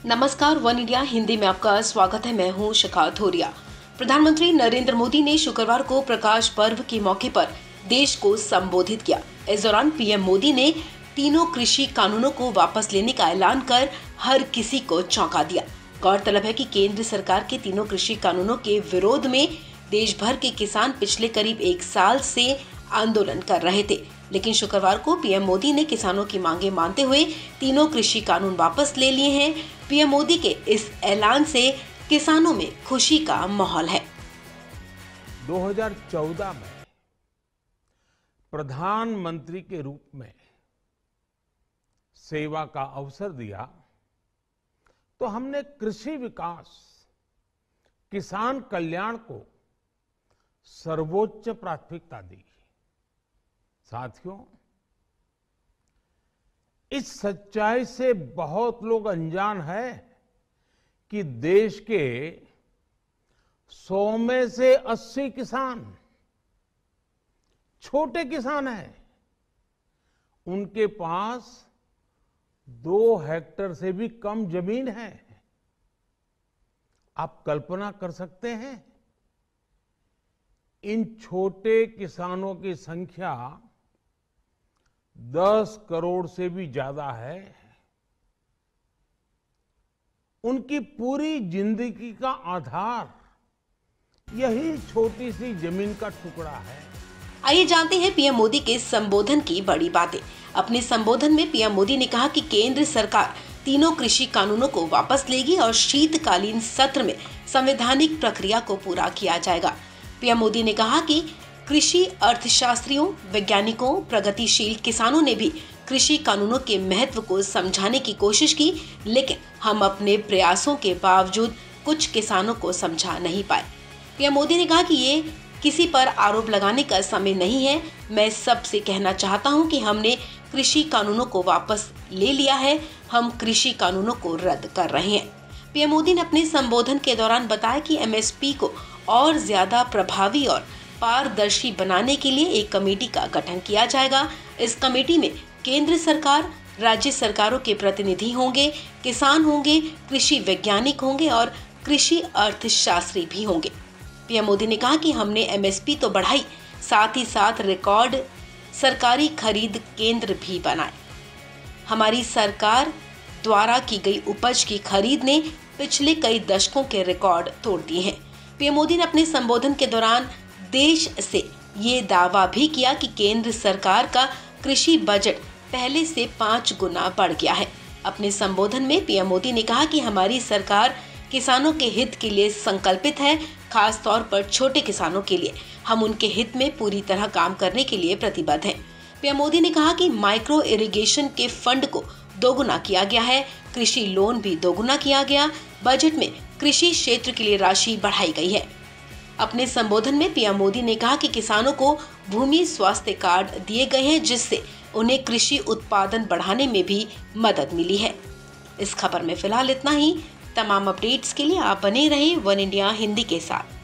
नमस्कार, one India Hindi में आपका स्वागत है। मैं हूं शिखा थोरिया। प्रधानमंत्री नरेंद्र मोदी ने शुक्रवार को प्रकाश पर्व के मौके पर देश को संबोधित किया। इस दौरान पीएम मोदी ने तीनों कृषि कानूनों को वापस लेने का ऐलान कर हर किसी को चौंका दिया। गौरतलब है कि केंद्र सरकार के तीनों कृषि कानूनों के विरोध में देश भर के किसान पिछले करीब एक साल से आंदोलन कर रहे थे, लेकिन शुक्रवार को पीएम मोदी ने किसानों की मांगे मानते हुए तीनों कृषि कानून वापस ले लिए हैं। पीएम मोदी के इस ऐलान से किसानों में खुशी का माहौल है। 2014 में प्रधानमंत्री के रूप में सेवा का अवसर दिया तो हमने कृषि विकास, किसान कल्याण को सर्वोच्च प्राथमिकता दी। साथियों, इस सच्चाई से बहुत लोग अनजान है कि देश के 100 में से 80 किसान छोटे किसान हैं। उनके पास 2 हेक्टेयर से भी कम जमीन है। आप कल्पना कर सकते हैं, इन छोटे किसानों की संख्या 10 करोड़ से भी ज्यादा है। उनकी पूरी जिंदगी का आधार यही छोटी सी जमीन का टुकड़ा है। आइए जानते हैं पीएम मोदी के संबोधन की बड़ी बातें। अपने संबोधन में पीएम मोदी ने कहा कि केंद्र सरकार तीनों कृषि कानूनों को वापस लेगी और शीतकालीन सत्र में संवैधानिक प्रक्रिया को पूरा किया जाएगा। पीएम मोदी ने कहा कि कृषि अर्थशास्त्रियों, वैज्ञानिकों, प्रगतिशील किसानों ने भी कृषि कानूनों के महत्व को समझाने की कोशिश की, लेकिन हम अपने प्रयासों के बावजूद कुछ किसानों को समझा नहीं पाए। पीएम मोदी ने कहा कि ये किसी पर आरोप लगाने का समय नहीं है। मैं सबसे कहना चाहता हूं कि हमने कृषि कानूनों को वापस ले लिया है, हम कृषि कानूनों को रद्द कर रहे हैं। पीएम मोदी ने अपने संबोधन के दौरान बताया कि एमएसपी को और ज्यादा प्रभावी और पारदर्शी बनाने के लिए एक कमेटी का गठन किया जाएगा। इस कमेटी में केंद्र सरकार, राज्य सरकारों के प्रतिनिधि होंगे, किसान होंगे, कृषि वैज्ञानिक होंगे और कृषि अर्थशास्त्री भी होंगे। पीएम मोदी ने कहा कि हमने एमएसपी तो बढ़ाई, साथ ही साथ रिकॉर्ड सरकारी खरीद केंद्र भी बनाए। हमारी सरकार द्वारा की गई उपज की खरीद ने पिछले कई दशकों के रिकॉर्ड तोड़ दिए हैं। पीएम मोदी ने अपने संबोधन के दौरान देश से ये दावा भी किया कि केंद्र सरकार का कृषि बजट पहले से 5 गुना बढ़ गया है। अपने संबोधन में पीएम मोदी ने कहा कि हमारी सरकार किसानों के हित के लिए संकल्पित है, खास तौर पर छोटे किसानों के लिए। हम उनके हित में पूरी तरह काम करने के लिए प्रतिबद्ध हैं। पीएम मोदी ने कहा कि माइक्रो इरिगेशन के फंड को दोगुना किया गया है, कृषि लोन भी दोगुना किया गया, बजट में कृषि क्षेत्र के लिए राशि बढ़ाई गई है। अपने संबोधन में पीएम मोदी ने कहा कि किसानों को भूमि स्वास्थ्य कार्ड दिए गए हैं, जिससे उन्हें कृषि उत्पादन बढ़ाने में भी मदद मिली है। इस खबर में फिलहाल इतना ही। तमाम अपडेट्स के लिए आप बने रहें वन इंडिया हिंदी के साथ।